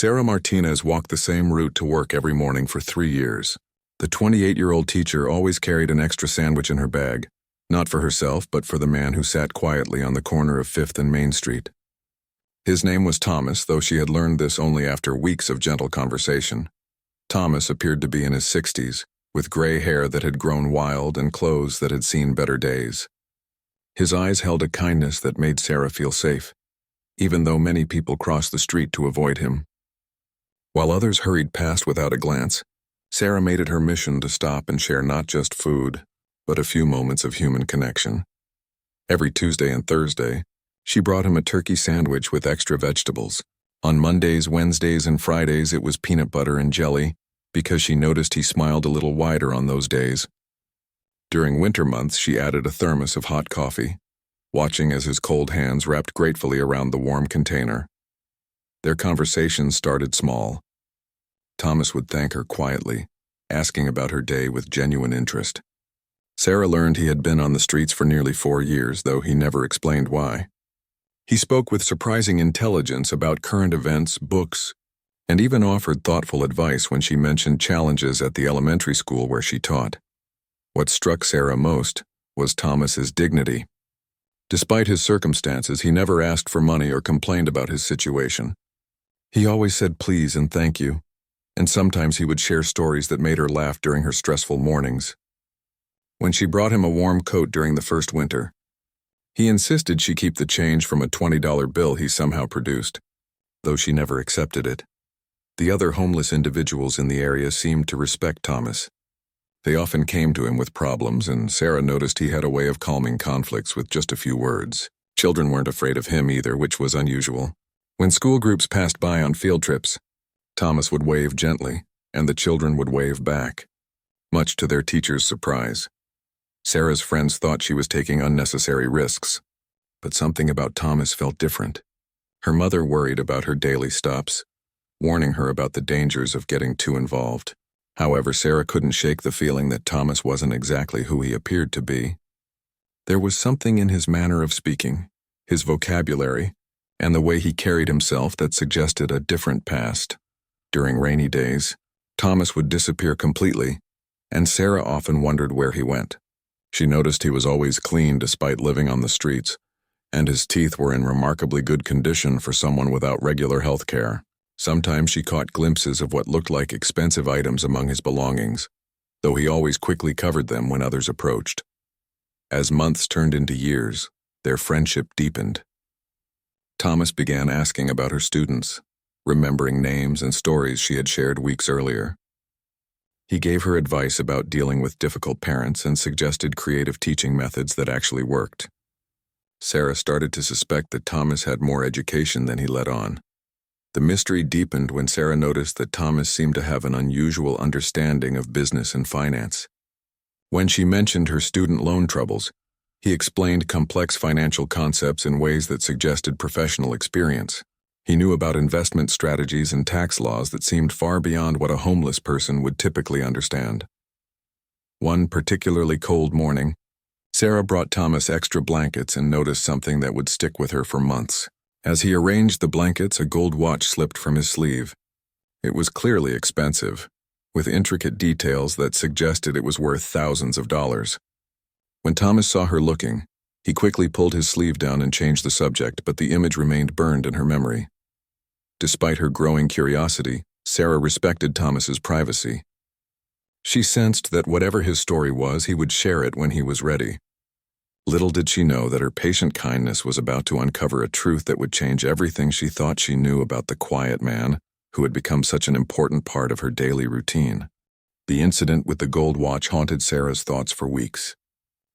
Sarah Martinez walked the same route to work every morning for 3 years. The 28-year-old teacher always carried an extra sandwich in her bag, not for herself but for the man who sat quietly on the corner of 5th and Main Street. His name was Thomas, though she had learned this only after weeks of gentle conversation. Thomas appeared to be in his 60s, with gray hair that had grown wild and clothes that had seen better days. His eyes held a kindness that made Sarah feel safe, even though many people crossed the street to avoid him. While others hurried past without a glance, Sarah made it her mission to stop and share not just food, but a few moments of human connection. Every Tuesday and Thursday, she brought him a turkey sandwich with extra vegetables. On Mondays, Wednesdays, and Fridays it was peanut butter and jelly, because she noticed he smiled a little wider on those days. During winter months, she added a thermos of hot coffee, watching as his cold hands wrapped gratefully around the warm container. Their conversations started small. Thomas would thank her quietly, asking about her day with genuine interest. Sarah learned he had been on the streets for nearly 4 years, though he never explained why. He spoke with surprising intelligence about current events, books, and even offered thoughtful advice when she mentioned challenges at the elementary school where she taught. What struck Sarah most was Thomas's dignity. Despite his circumstances, he never asked for money or complained about his situation. He always said please and thank you, and sometimes he would share stories that made her laugh during her stressful mornings. When she brought him a warm coat during the first winter, he insisted she keep the change from a $20 bill he somehow produced, though she never accepted it. The other homeless individuals in the area seemed to respect Thomas. They often came to him with problems, and Sarah noticed he had a way of calming conflicts with just a few words. Children weren't afraid of him either, which was unusual. When school groups passed by on field trips, Thomas would wave gently, and the children would wave back, much to their teacher's surprise. Sarah's friends thought she was taking unnecessary risks, but something about Thomas felt different. Her mother worried about her daily stops, warning her about the dangers of getting too involved. However, Sarah couldn't shake the feeling that Thomas wasn't exactly who he appeared to be. There was something in his manner of speaking, his vocabulary, and the way he carried himself that suggested a different past. During rainy days, Thomas would disappear completely, and Sarah often wondered where he went. She noticed he was always clean despite living on the streets, and his teeth were in remarkably good condition for someone without regular health care. Sometimes she caught glimpses of what looked like expensive items among his belongings, though he always quickly covered them when others approached. As months turned into years, their friendship deepened. Thomas began asking about her students, remembering names and stories she had shared weeks earlier. He gave her advice about dealing with difficult parents and suggested creative teaching methods that actually worked. Sarah started to suspect that Thomas had more education than he let on. The mystery deepened when Sarah noticed that Thomas seemed to have an unusual understanding of business and finance. When she mentioned her student loan troubles, he explained complex financial concepts in ways that suggested professional experience. He knew about investment strategies and tax laws that seemed far beyond what a homeless person would typically understand. One particularly cold morning, Sarah brought Thomas extra blankets and noticed something that would stick with her for months. As he arranged the blankets, a gold watch slipped from his sleeve. It was clearly expensive, with intricate details that suggested it was worth thousands of dollars. When Thomas saw her looking, he quickly pulled his sleeve down and changed the subject, but the image remained burned in her memory. Despite her growing curiosity, Sarah respected Thomas's privacy. She sensed that whatever his story was, he would share it when he was ready. Little did she know that her patient kindness was about to uncover a truth that would change everything she thought she knew about the quiet man who had become such an important part of her daily routine. The incident with the gold watch haunted Sarah's thoughts for weeks.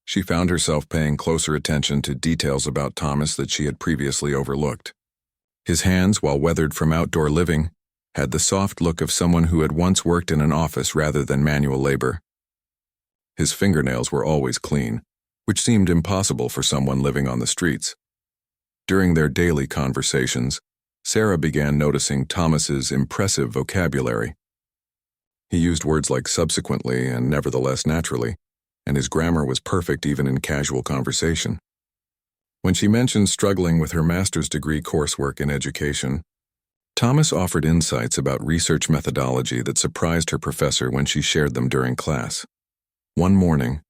She found herself paying closer attention to details about Thomas that she had previously overlooked. His hands, while weathered from outdoor living, had the soft look of someone who had once worked in an office rather than manual labor. His fingernails were always clean, which seemed impossible for someone living on the streets. During their daily conversations, Sarah began noticing Thomas's impressive vocabulary. He used words like subsequently and nevertheless naturally, and his grammar was perfect even in casual conversation. When she mentioned struggling with her master's degree coursework in education, Thomas offered insights about research methodology that surprised her professor when she shared them during class. One morning,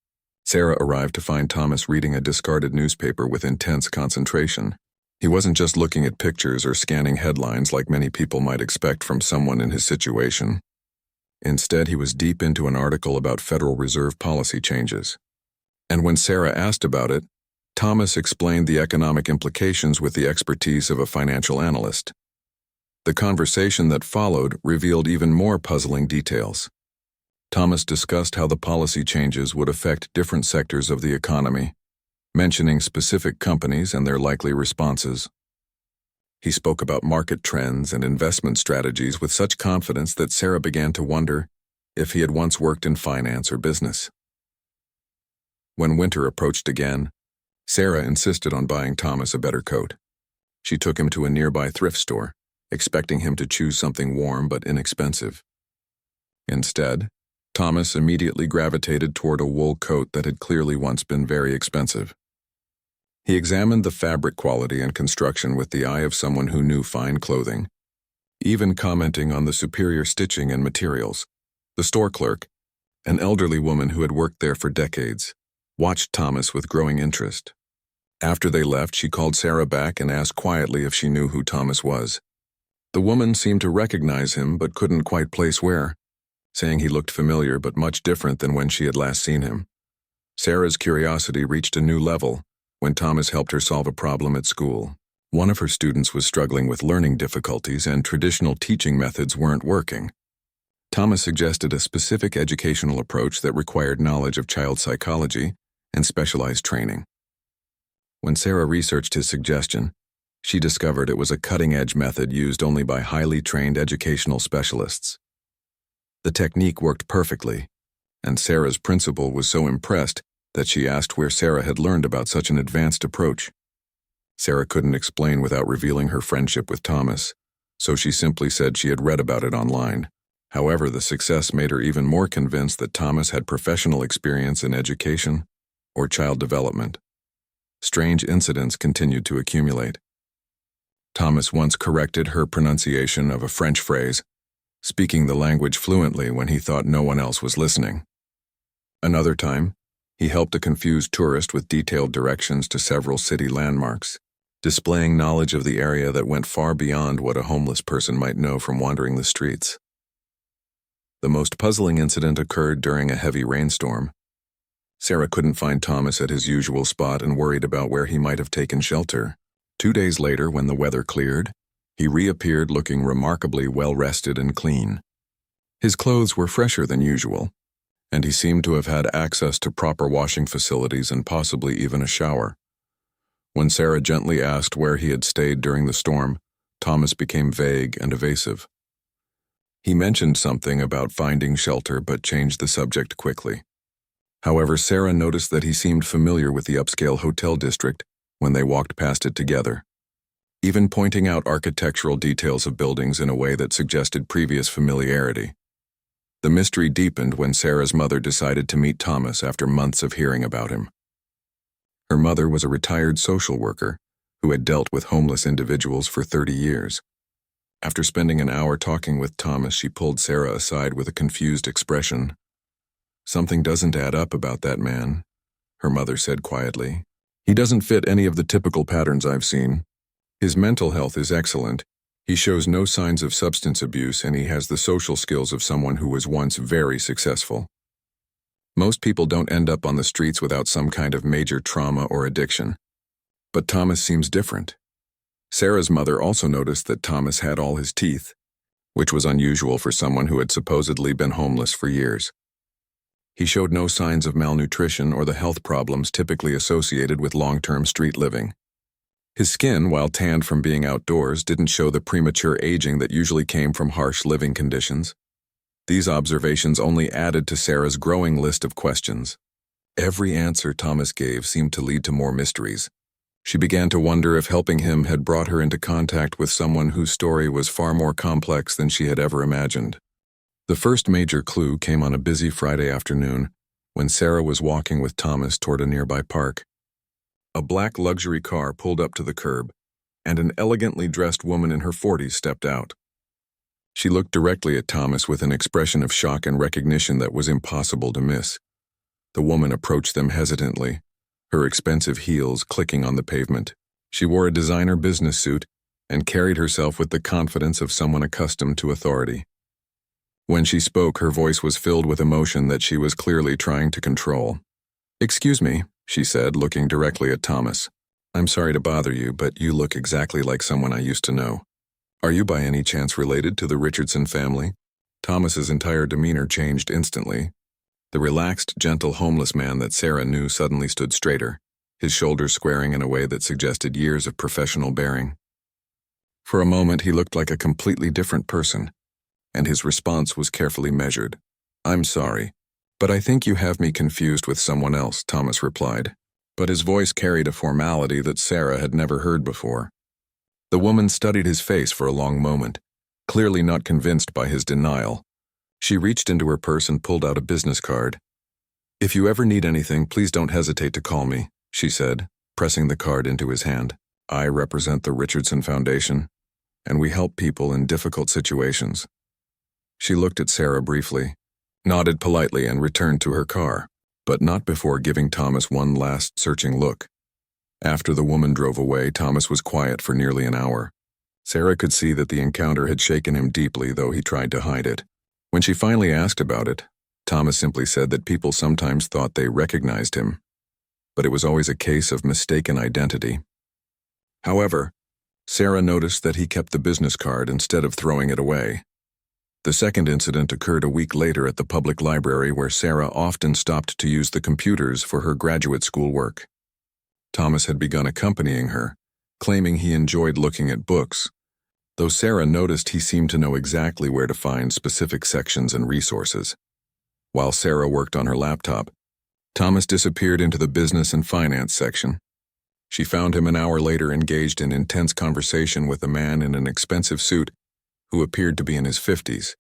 Sarah arrived to find Thomas reading a discarded newspaper with intense concentration. He wasn't just looking at pictures or scanning headlines like many people might expect from someone in his situation. Instead, he was deep into an article about Federal Reserve policy changes. And when Sarah asked about it, Thomas explained the economic implications with the expertise of a financial analyst. The conversation that followed revealed even more puzzling details. Thomas discussed how the policy changes would affect different sectors of the economy, mentioning specific companies and their likely responses. He spoke about market trends and investment strategies with such confidence that Sarah began to wonder if he had once worked in finance or business. When winter approached again, Sarah insisted on buying Thomas a better coat. She took him to a nearby thrift store, expecting him to choose something warm but inexpensive. Instead, Thomas immediately gravitated toward a wool coat that had clearly once been very expensive. He examined the fabric quality and construction with the eye of someone who knew fine clothing, even commenting on the superior stitching and materials. The store clerk, an elderly woman who had worked there for decades, watched Thomas with growing interest. After they left, she called Sarah back and asked quietly if she knew who Thomas was. The woman seemed to recognize him but couldn't quite place where, saying he looked familiar but much different than when she had last seen him. Sarah's curiosity reached a new level when Thomas helped her solve a problem at school. One of her students was struggling with learning difficulties and traditional teaching methods weren't working. Thomas suggested a specific educational approach that required knowledge of child psychology and specialized training. When Sarah researched his suggestion, she discovered it was a cutting-edge method used only by highly trained educational specialists. The technique worked perfectly, and Sarah's principal was so impressed that she asked where Sarah had learned about such an advanced approach. Sarah couldn't explain without revealing her friendship with Thomas, so she simply said she had read about it online. However, the success made her even more convinced that Thomas had professional experience in education or child development. Strange incidents continued to accumulate. Thomas once corrected her pronunciation of a French phrase, speaking the language fluently when he thought no one else was listening. Another time, he helped a confused tourist with detailed directions to several city landmarks, displaying knowledge of the area that went far beyond what a homeless person might know from wandering the streets. The most puzzling incident occurred during a heavy rainstorm. Sarah couldn't find Thomas at his usual spot and worried about where he might have taken shelter. 2 days later, when the weather cleared, he reappeared looking remarkably well-rested and clean. His clothes were fresher than usual, and he seemed to have had access to proper washing facilities and possibly even a shower. When Sarah gently asked where he had stayed during the storm, Thomas became vague and evasive. He mentioned something about finding shelter but changed the subject quickly. However, Sarah noticed that he seemed familiar with the upscale hotel district when they walked past it together, even pointing out architectural details of buildings in a way that suggested previous familiarity. The mystery deepened when Sarah's mother decided to meet Thomas after months of hearing about him. Her mother was a retired social worker who had dealt with homeless individuals for 30 years. After spending an hour talking with Thomas, she pulled Sarah aside with a confused expression. "Something doesn't add up about that man," her mother said quietly. "He doesn't fit any of the typical patterns I've seen. His mental health is excellent. He shows no signs of substance abuse, and he has the social skills of someone who was once very successful. Most people don't end up on the streets without some kind of major trauma or addiction. But Thomas seems different." Sarah's mother also noticed that Thomas had all his teeth, which was unusual for someone who had supposedly been homeless for years. He showed no signs of malnutrition or the health problems typically associated with long-term street living. His skin, while tanned from being outdoors, didn't show the premature aging that usually came from harsh living conditions. These observations only added to Sarah's growing list of questions. Every answer Thomas gave seemed to lead to more mysteries. She began to wonder if helping him had brought her into contact with someone whose story was far more complex than she had ever imagined. The first major clue came on a busy Friday afternoon when Sarah was walking with Thomas toward a nearby park. A black luxury car pulled up to the curb, and an elegantly dressed woman in her 40s stepped out. She looked directly at Thomas with an expression of shock and recognition that was impossible to miss. The woman approached them hesitantly, her expensive heels clicking on the pavement. She wore a designer business suit and carried herself with the confidence of someone accustomed to authority. When she spoke, her voice was filled with emotion that she was clearly trying to control. "Excuse me," she said, looking directly at Thomas. "I'm sorry to bother you, but you look exactly like someone I used to know. Are you by any chance related to the Richardson family?" Thomas's entire demeanor changed instantly. The relaxed, gentle, homeless man that Sarah knew suddenly stood straighter, his shoulders squaring in a way that suggested years of professional bearing. For a moment, he looked like a completely different person, and his response was carefully measured. "I'm sorry, but I think you have me confused with someone else," Thomas replied. But his voice carried a formality that Sarah had never heard before. The woman studied his face for a long moment, clearly not convinced by his denial. She reached into her purse and pulled out a business card. "If you ever need anything, please don't hesitate to call me," she said, pressing the card into his hand. "I represent the Richardson Foundation, and we help people in difficult situations." She looked at Sarah briefly, nodded politely, and returned to her car, but not before giving Thomas one last searching look. After the woman drove away, Thomas was quiet for nearly an hour. Sarah could see that the encounter had shaken him deeply, though he tried to hide it. When she finally asked about it, Thomas simply said that people sometimes thought they recognized him, but it was always a case of mistaken identity. However, Sarah noticed that he kept the business card instead of throwing it away. The second incident occurred a week later at the public library, where Sarah often stopped to use the computers for her graduate school work. Thomas had begun accompanying her, claiming he enjoyed looking at books, though Sarah noticed he seemed to know exactly where to find specific sections and resources. While Sarah worked on her laptop, Thomas disappeared into the business and finance section. She found him an hour later engaged in intense conversation with a man in an expensive suit who appeared to be in his 50s.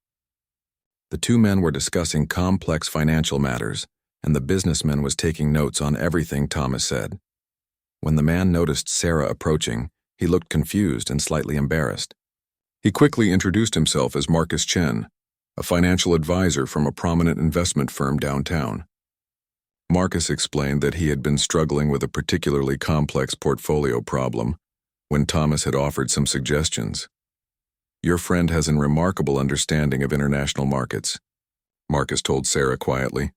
The two men were discussing complex financial matters, and the businessman was taking notes on everything Thomas said. When the man noticed Sarah approaching, he looked confused and slightly embarrassed. He quickly introduced himself as Marcus Chen, a financial advisor from a prominent investment firm downtown. Marcus explained that he had been struggling with a particularly complex portfolio problem when Thomas had offered some suggestions. "Your friend has a remarkable understanding of international markets," Marcus told Sarah quietly.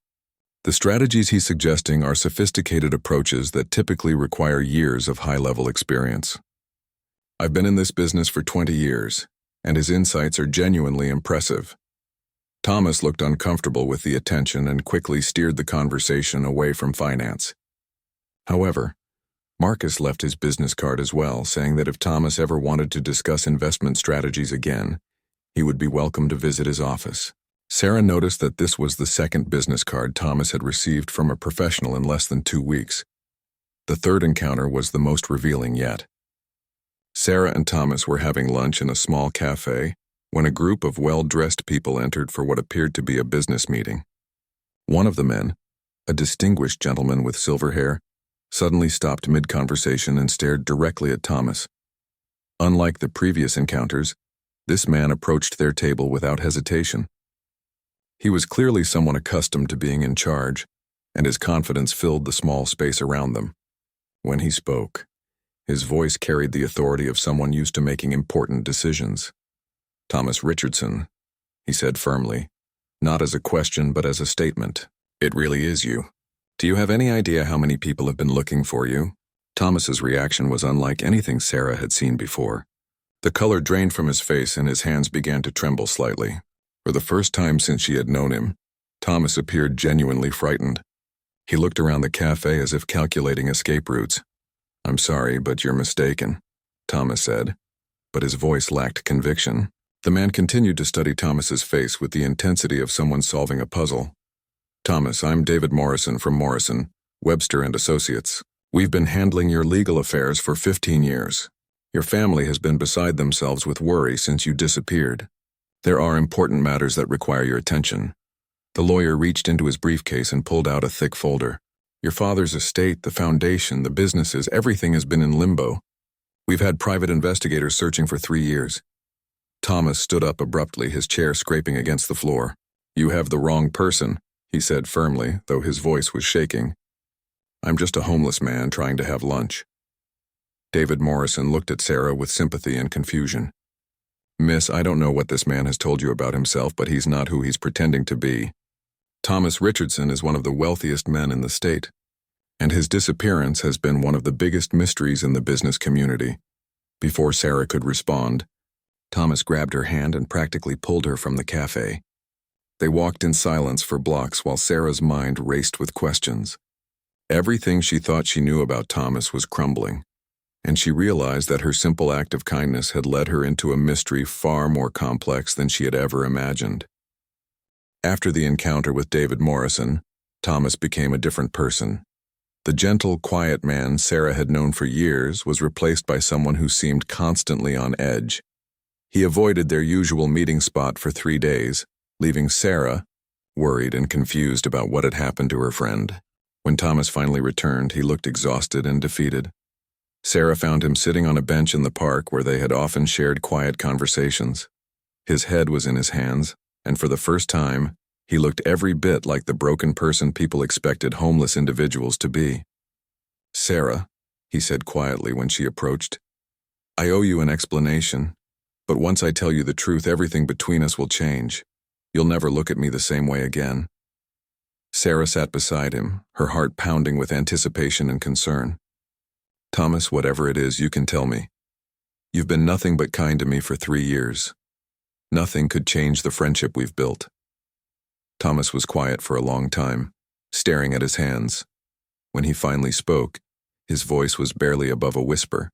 "The strategies he's suggesting are sophisticated approaches that typically require years of high-level experience. I've been in this business for 20 years, and his insights are genuinely impressive." Thomas looked uncomfortable with the attention and quickly steered the conversation away from finance. However, Marcus left his business card as well, saying that if Thomas ever wanted to discuss investment strategies again, he would be welcome to visit his office. Sarah noticed that this was the second business card Thomas had received from a professional in less than 2 weeks. The third encounter was the most revealing yet. Sarah and Thomas were having lunch in a small cafe when a group of well-dressed people entered for what appeared to be a business meeting. One of the men, a distinguished gentleman with silver hair, suddenly stopped mid-conversation and stared directly at Thomas. Unlike the previous encounters, this man approached their table without hesitation. He was clearly someone accustomed to being in charge, and his confidence filled the small space around them. When he spoke, his voice carried the authority of someone used to making important decisions. "Thomas Richardson," he said firmly, not as a question but as a statement. "It really is you. Do you have any idea how many people have been looking for you?" Thomas's reaction was unlike anything Sarah had seen before. The color drained from his face and his hands began to tremble slightly. For the first time since she had known him, Thomas appeared genuinely frightened. He looked around the cafe as if calculating escape routes. "I'm sorry, but you're mistaken," Thomas said, but his voice lacked conviction. The man continued to study Thomas's face with the intensity of someone solving a puzzle. "Thomas, I'm David Morrison from Morrison, Webster and Associates. We've been handling your legal affairs for 15 years. Your family has been beside themselves with worry since you disappeared. There are important matters that require your attention." The lawyer reached into his briefcase and pulled out a thick folder. "Your father's estate, the foundation, the businesses, everything has been in limbo. We've had private investigators searching for 3 years. Thomas stood up abruptly, his chair scraping against the floor. You have the wrong person, he said firmly, though his voice was shaking. I'm just a homeless man trying to have lunch. David Morrison looked at Sarah with sympathy and confusion. Miss, I don't know what this man has told you about himself, but he's not who he's pretending to be. Thomas Richardson is one of the wealthiest men in the state, and his disappearance has been one of the biggest mysteries in the business community. Before Sarah could respond, Thomas grabbed her hand and practically pulled her from the cafe. They walked in silence for blocks while Sarah's mind raced with questions. Everything she thought she knew about Thomas was crumbling, and she realized that her simple act of kindness had led her into a mystery far more complex than she had ever imagined. After the encounter with David Morrison, Thomas became a different person. The gentle, quiet man Sarah had known for years was replaced by someone who seemed constantly on edge. He avoided their usual meeting spot for 3 days, leaving Sarah worried and confused about what had happened to her friend. When Thomas finally returned, he looked exhausted and defeated. Sarah found him sitting on a bench in the park where they had often shared quiet conversations. His head was in his hands, and for the first time, he looked every bit like the broken person people expected homeless individuals to be. Sarah, he said quietly when she approached, I owe you an explanation, but once I tell you the truth, everything between us will change. You'll never look at me the same way again. Sarah sat beside him, her heart pounding with anticipation and concern. Thomas, whatever it is, you can tell me. You've been nothing but kind to me for 3 years. Nothing could change the friendship we've built. Thomas was quiet for a long time, staring at his hands. When he finally spoke, his voice was barely above a whisper.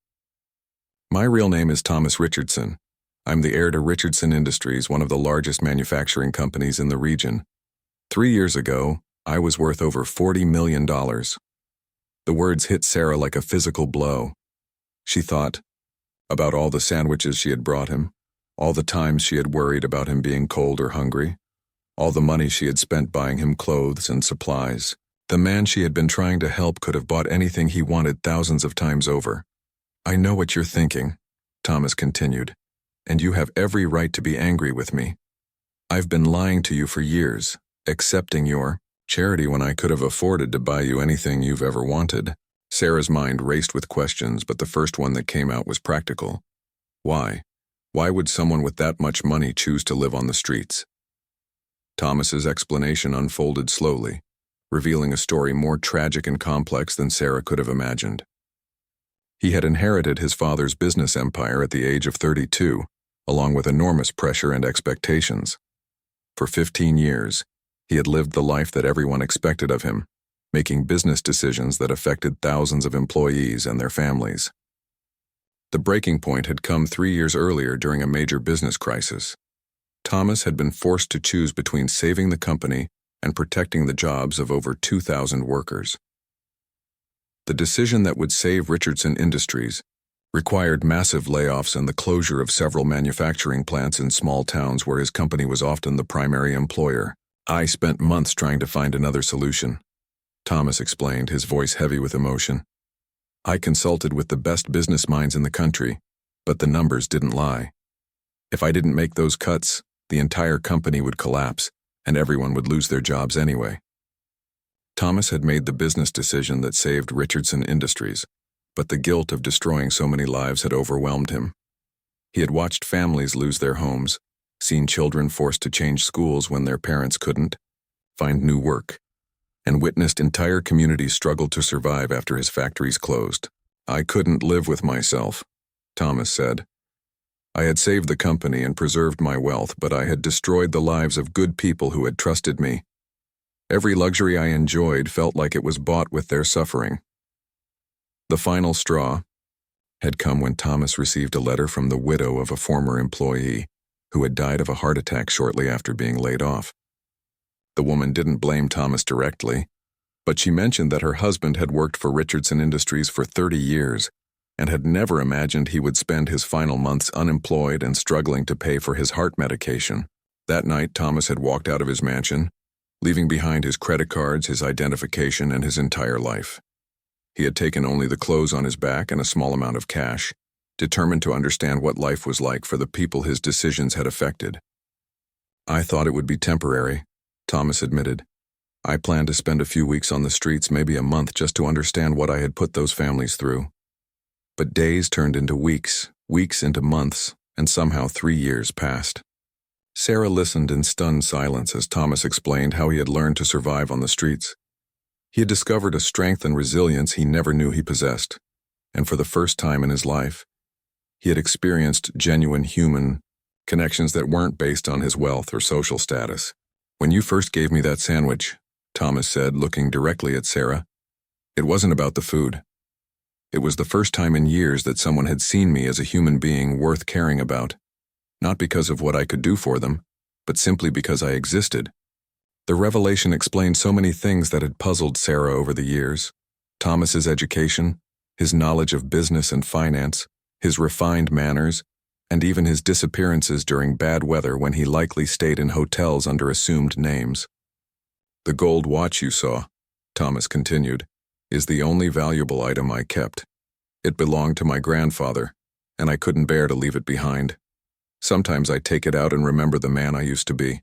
My real name is Thomas Richardson. I'm the heir to Richardson Industries, one of the largest manufacturing companies in the region. 3 years ago, I was worth over $40 million. The words hit Sarah like a physical blow. She thought about all the sandwiches she had brought him, all the times she had worried about him being cold or hungry, all the money she had spent buying him clothes and supplies. The man she had been trying to help could have bought anything he wanted thousands of times over. I know what you're thinking, Thomas continued, and you have every right to be angry with me. I've been lying to you for years, accepting your charity when I could have afforded to buy you anything you've ever wanted. Sarah's mind raced with questions, but the first one that came out was practical. Why? Why would someone with that much money choose to live on the streets? Thomas's explanation unfolded slowly, revealing a story more tragic and complex than Sarah could have imagined. He had inherited his father's business empire at the age of 32, along with enormous pressure and expectations. For 15 years, he had lived the life that everyone expected of him, making business decisions that affected thousands of employees and their families. The breaking point had come 3 years earlier during a major business crisis. Thomas had been forced to choose between saving the company and protecting the jobs of over 2,000 workers. The decision that would save Richardson Industries required massive layoffs and the closure of several manufacturing plants in small towns where his company was often the primary employer. I spent months trying to find another solution, Thomas explained, his voice heavy with emotion. I consulted with the best business minds in the country, but the numbers didn't lie. If I didn't make those cuts, the entire company would collapse, and everyone would lose their jobs anyway. Thomas had made the business decision that saved Richardson Industries, but the guilt of destroying so many lives had overwhelmed him. He had watched families lose their homes, seen children forced to change schools when their parents couldn't, find new work, and witnessed entire communities struggle to survive after his factories closed. I couldn't live with myself, Thomas said. I had saved the company and preserved my wealth, but I had destroyed the lives of good people who had trusted me. Every luxury I enjoyed felt like it was bought with their suffering. The final straw had come when Thomas received a letter from the widow of a former employee who had died of a heart attack shortly after being laid off. The woman didn't blame Thomas directly, but she mentioned that her husband had worked for Richardson Industries for 30 years and had never imagined he would spend his final months unemployed and struggling to pay for his heart medication. That night, Thomas had walked out of his mansion, leaving behind his credit cards, his identification, and his entire life. He had taken only the clothes on his back and a small amount of cash, determined to understand what life was like for the people his decisions had affected. "I thought it would be temporary," Thomas admitted. "I planned to spend a few weeks on the streets, maybe a month, just to understand what I had put those families through." But days turned into weeks, weeks into months, and somehow 3 years passed. Sarah listened in stunned silence as Thomas explained how he had learned to survive on the streets. He had discovered a strength and resilience he never knew he possessed, and for the first time in his life, he had experienced genuine human connections that weren't based on his wealth or social status. "When you first gave me that sandwich," Thomas said, looking directly at Sarah, "it wasn't about the food. It was the first time in years that someone had seen me as a human being worth caring about, not because of what I could do for them, but simply because I existed." The revelation explained so many things that had puzzled Sarah over the years: Thomas's education, his knowledge of business and finance, his refined manners, and even his disappearances during bad weather when he likely stayed in hotels under assumed names. "The gold watch you saw," Thomas continued, "is the only valuable item I kept. It belonged to my grandfather, and I couldn't bear to leave it behind. Sometimes I take it out and remember the man I used to be."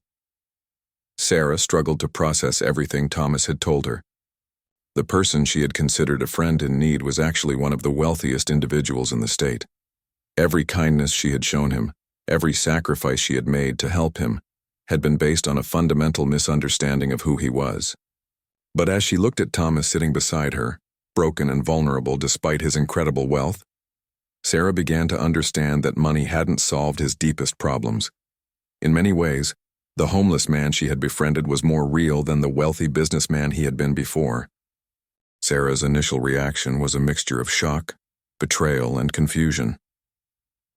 Sarah struggled to process everything Thomas had told her. The person she had considered a friend in need was actually one of the wealthiest individuals in the state. Every kindness she had shown him, every sacrifice she had made to help him, had been based on a fundamental misunderstanding of who he was. But as she looked at Thomas sitting beside her, broken and vulnerable despite his incredible wealth, Sarah began to understand that money hadn't solved his deepest problems. In many ways, the homeless man she had befriended was more real than the wealthy businessman he had been before. Sarah's initial reaction was a mixture of shock, betrayal, and confusion.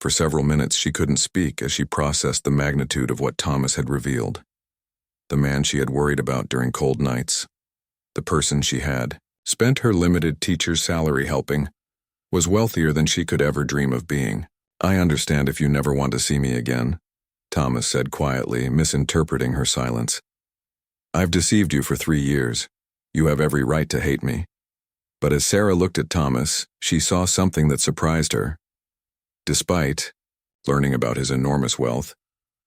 For several minutes she couldn't speak as she processed the magnitude of what Thomas had revealed. The man she had worried about during cold nights, the person she had spent her limited teacher's salary helping, was wealthier than she could ever dream of being. "I understand if you never want to see me again," Thomas said quietly, misinterpreting her silence. "I've deceived you for 3 years. You have every right to hate me." But as Sarah looked at Thomas, she saw something that surprised her. Despite learning about his enormous wealth,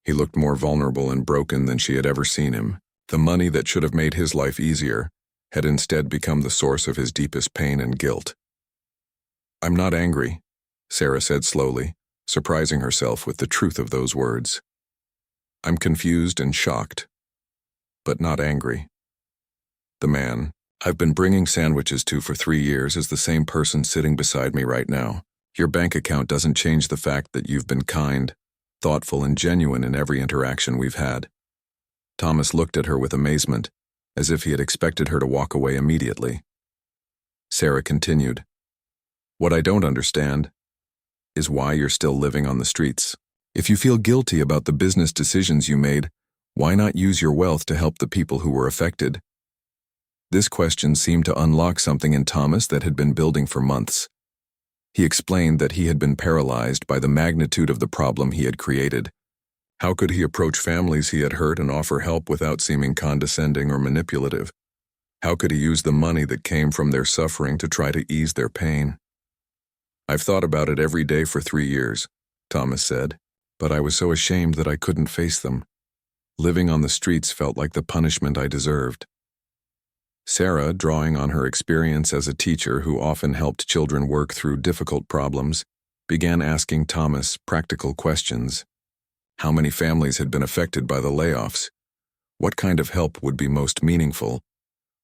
he looked more vulnerable and broken than she had ever seen him. The money that should have made his life easier had instead become the source of his deepest pain and guilt. "I'm not angry," Sarah said slowly, surprising herself with the truth of those words. "I'm confused and shocked, but not angry. The man I've been bringing sandwiches to for 3 years is the same person sitting beside me right now. Your bank account doesn't change the fact that you've been kind, thoughtful, and genuine in every interaction we've had." Thomas looked at her with amazement, as if he had expected her to walk away immediately. Sarah continued, "What I don't understand is why you're still living on the streets. If you feel guilty about the business decisions you made, why not use your wealth to help the people who were affected?" This question seemed to unlock something in Thomas that had been building for months. He explained that he had been paralyzed by the magnitude of the problem he had created. How could he approach families he had hurt and offer help without seeming condescending or manipulative? How could he use the money that came from their suffering to try to ease their pain? "I've thought about it every day for 3 years, Thomas said, "but I was so ashamed that I couldn't face them. Living on the streets felt like the punishment I deserved." Sarah, drawing on her experience as a teacher who often helped children work through difficult problems, began asking Thomas practical questions. How many families had been affected by the layoffs? What kind of help would be most meaningful?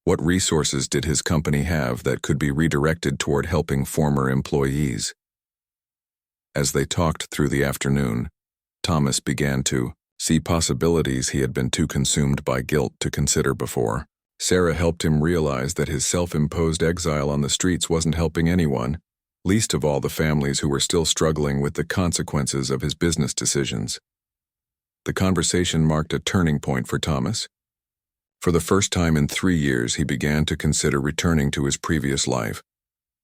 What resources did his company have that could be redirected toward helping former employees? As they talked through the afternoon, Thomas began to see possibilities he had been too consumed by guilt to consider before. Sarah helped him realize that his self-imposed exile on the streets wasn't helping anyone, least of all the families who were still struggling with the consequences of his business decisions. The conversation marked a turning point for Thomas. For the first time in 3 years, he began to consider returning to his previous life,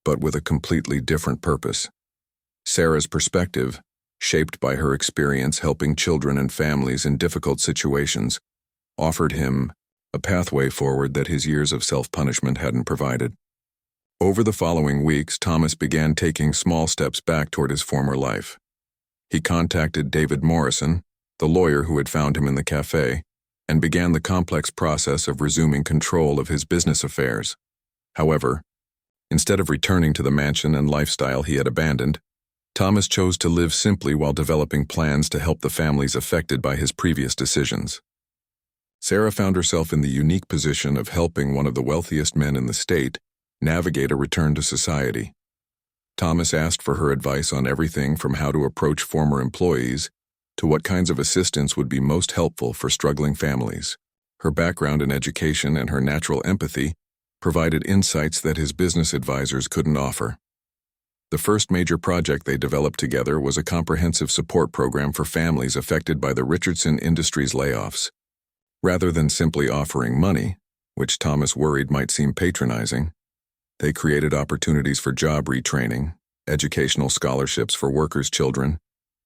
but with a completely different purpose. Sarah's perspective, shaped by her experience helping children and families in difficult situations, offered him a pathway forward that his years of self-punishment hadn't provided. Over the following weeks, Thomas began taking small steps back toward his former life. He contacted David Morrison, the lawyer who had found him in the cafe, and began the complex process of resuming control of his business affairs. However, instead of returning to the mansion and lifestyle he had abandoned, Thomas chose to live simply while developing plans to help the families affected by his previous decisions. Sarah found herself in the unique position of helping one of the wealthiest men in the state navigate a return to society. Thomas asked for her advice on everything from how to approach former employees to what kinds of assistance would be most helpful for struggling families. Her background in education and her natural empathy provided insights that his business advisors couldn't offer. The first major project they developed together was a comprehensive support program for families affected by the Richardson Industries layoffs. Rather than simply offering money, which Thomas worried might seem patronizing, they created opportunities for job retraining, educational scholarships for workers' children,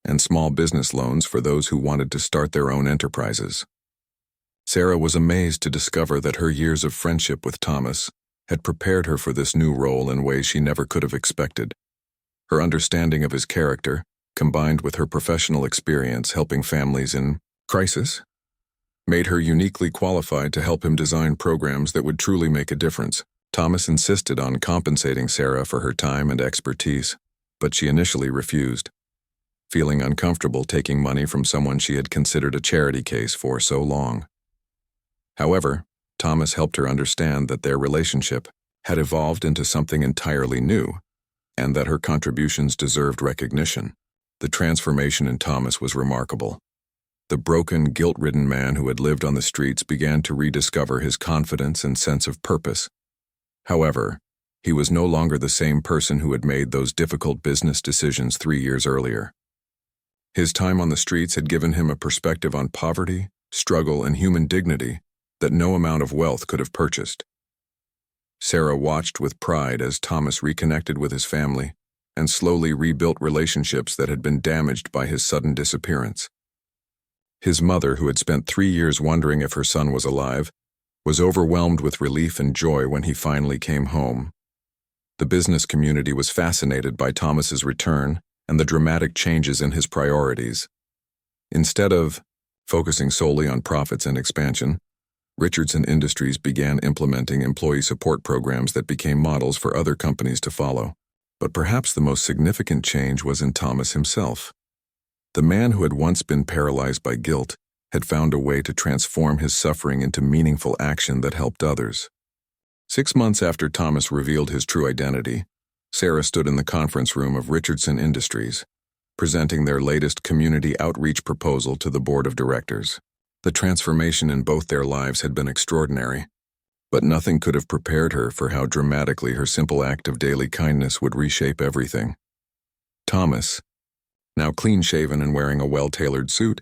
and small business loans for those who wanted to start their own enterprises. Sarah was amazed to discover that her years of friendship with Thomas had prepared her for this new role in ways she never could have expected. Her understanding of his character, combined with her professional experience helping families in crisis, made her uniquely qualified to help him design programs that would truly make a difference. Thomas insisted on compensating Sarah for her time and expertise, but she initially refused, feeling uncomfortable taking money from someone she had considered a charity case for so long. However, Thomas helped her understand that their relationship had evolved into something entirely new, and that her contributions deserved recognition. The transformation in Thomas was remarkable. The broken, guilt-ridden man who had lived on the streets began to rediscover his confidence and sense of purpose. However, he was no longer the same person who had made those difficult business decisions 3 years earlier. His time on the streets had given him a perspective on poverty, struggle, and human dignity that no amount of wealth could have purchased. Sarah watched with pride as Thomas reconnected with his family and slowly rebuilt relationships that had been damaged by his sudden disappearance. His mother, who had spent 3 years wondering if her son was alive, was overwhelmed with relief and joy when he finally came home. The business community was fascinated by Thomas's return and the dramatic changes in his priorities. Instead of focusing solely on profits and expansion, Richardson Industries began implementing employee support programs that became models for other companies to follow. But perhaps the most significant change was in Thomas himself. The man who had once been paralyzed by guilt had found a way to transform his suffering into meaningful action that helped others. 6 months after Thomas revealed his true identity, Sarah stood in the conference room of Richardson Industries, presenting their latest community outreach proposal to the board of directors. The transformation in both their lives had been extraordinary, but nothing could have prepared her for how dramatically her simple act of daily kindness would reshape everything. Thomas, now clean-shaven and wearing a well-tailored suit,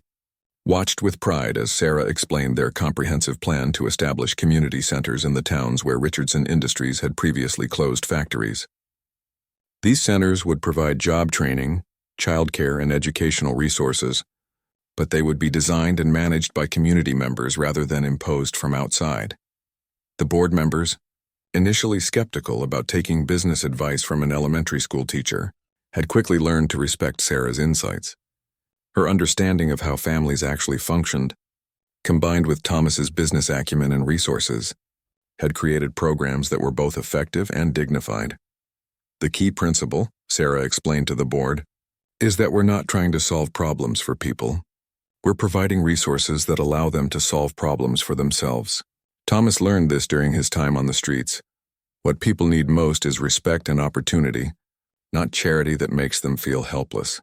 watched with pride as Sarah explained their comprehensive plan to establish community centers in the towns where Richardson Industries had previously closed factories. These centers would provide job training, childcare, and educational resources, but they would be designed and managed by community members rather than imposed from outside. The board members, initially skeptical about taking business advice from an elementary school teacher, had quickly learned to respect Sarah's insights. Her understanding of how families actually functioned, combined with Thomas's business acumen and resources, had created programs that were both effective and dignified. The key principle, Sarah explained to the board, is that we're not trying to solve problems for people. We're providing resources that allow them to solve problems for themselves. Thomas learned this during his time on the streets. What people need most is respect and opportunity, not charity that makes them feel helpless.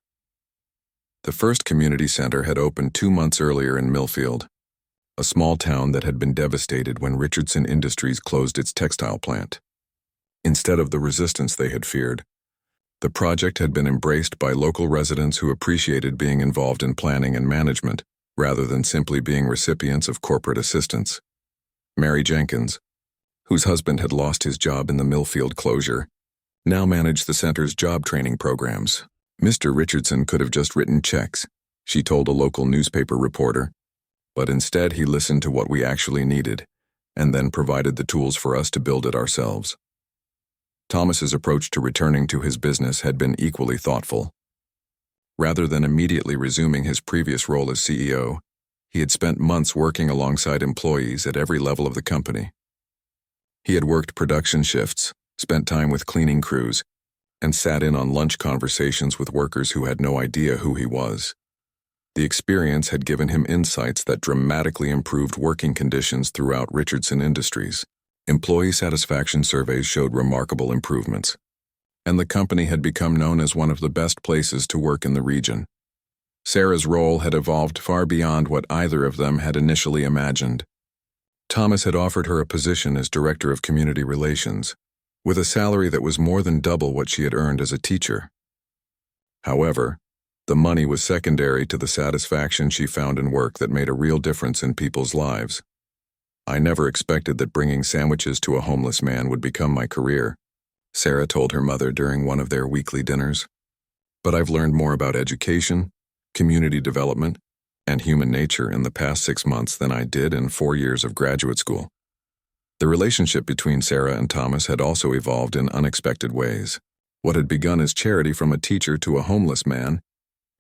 The first community center had opened 2 months earlier in Millfield, a small town that had been devastated when Richardson Industries closed its textile plant. Instead of the resistance they had feared, the project had been embraced by local residents who appreciated being involved in planning and management, rather than simply being recipients of corporate assistance. Mary Jenkins, whose husband had lost his job in the Millfield closure, now managed the center's job training programs. Mr. Richardson could have just written checks, she told a local newspaper reporter, but instead he listened to what we actually needed, and then provided the tools for us to build it ourselves. Thomas's approach to returning to his business had been equally thoughtful. Rather than immediately resuming his previous role as CEO, he had spent months working alongside employees at every level of the company. He had worked production shifts, spent time with cleaning crews, and sat in on lunch conversations with workers who had no idea who he was. The experience had given him insights that dramatically improved working conditions throughout Richardson Industries. Employee satisfaction surveys showed remarkable improvements, and the company had become known as one of the best places to work in the region. Sarah's role had evolved far beyond what either of them had initially imagined. Thomas had offered her a position as Director of Community Relations, with a salary that was more than double what she had earned as a teacher. However, the money was secondary to the satisfaction she found in work that made a real difference in people's lives. "I never expected that bringing sandwiches to a homeless man would become my career," Sarah told her mother during one of their weekly dinners. "But I've learned more about education, community development, and human nature in the past 6 months than I did in 4 years of graduate school." The relationship between Sarah and Thomas had also evolved in unexpected ways. What had begun as charity from a teacher to a homeless man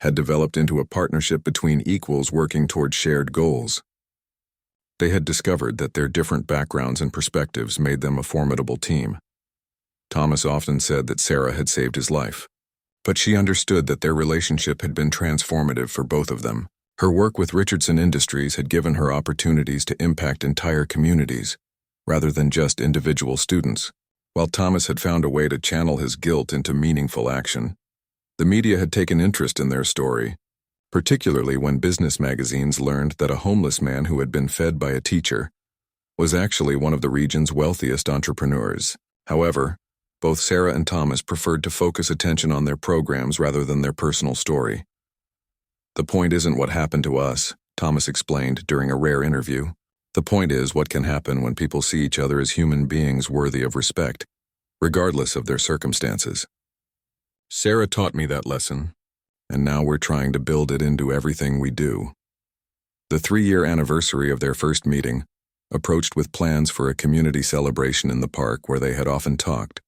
had developed into a partnership between equals working toward shared goals. They had discovered that their different backgrounds and perspectives made them a formidable team. Thomas often said that Sarah had saved his life, but she understood that their relationship had been transformative for both of them. Her work with Richardson Industries had given her opportunities to impact entire communities, rather than just individual students. While Thomas had found a way to channel his guilt into meaningful action, the media had taken interest in their story, particularly when business magazines learned that a homeless man who had been fed by a teacher was actually one of the region's wealthiest entrepreneurs. However, both Sarah and Thomas preferred to focus attention on their programs rather than their personal story. "The point isn't what happened to us," Thomas explained during a rare interview. "The point is what can happen when people see each other as human beings worthy of respect, regardless of their circumstances. Sarah taught me that lesson, and now we're trying to build it into everything we do." The 3-year anniversary of their first meeting approached with plans for a community celebration in the park where they had often talked.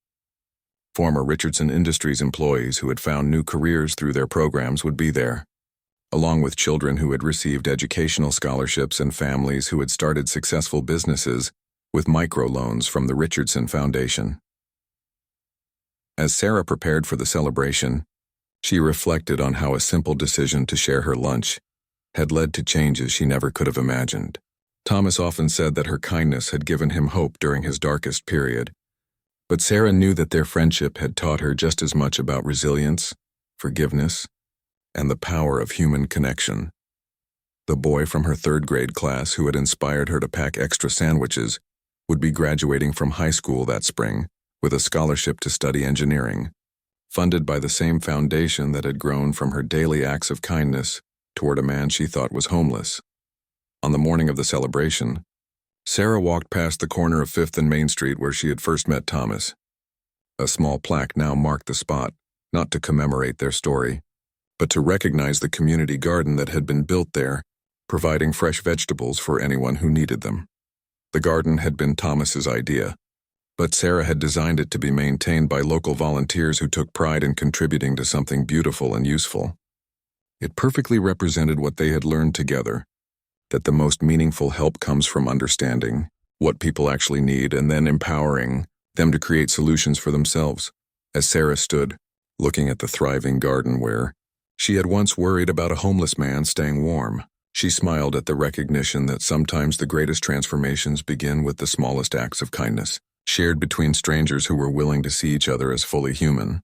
Former Richardson Industries employees who had found new careers through their programs would be there, along with children who had received educational scholarships and families who had started successful businesses with microloans from the Richardson Foundation. As Sarah prepared for the celebration, she reflected on how a simple decision to share her lunch had led to changes she never could have imagined. Thomas often said that her kindness had given him hope during his darkest period, but Sarah knew that their friendship had taught her just as much about resilience, forgiveness, and the power of human connection. The boy from her 3rd grade class who had inspired her to pack extra sandwiches would be graduating from high school that spring with a scholarship to study engineering, funded by the same foundation that had grown from her daily acts of kindness toward a man she thought was homeless. On the morning of the celebration, Sarah walked past the corner of 5th and Main Street where she had first met Thomas. A small plaque now marked the spot, not to commemorate their story, but to recognize the community garden that had been built there, providing fresh vegetables for anyone who needed them. The garden had been Thomas's idea, but Sarah had designed it to be maintained by local volunteers who took pride in contributing to something beautiful and useful. It perfectly represented what they had learned together, that the most meaningful help comes from understanding what people actually need and then empowering them to create solutions for themselves. As Sarah stood, looking at the thriving garden where she had once worried about a homeless man staying warm, she smiled at the recognition that sometimes the greatest transformations begin with the smallest acts of kindness, shared between strangers who were willing to see each other as fully human.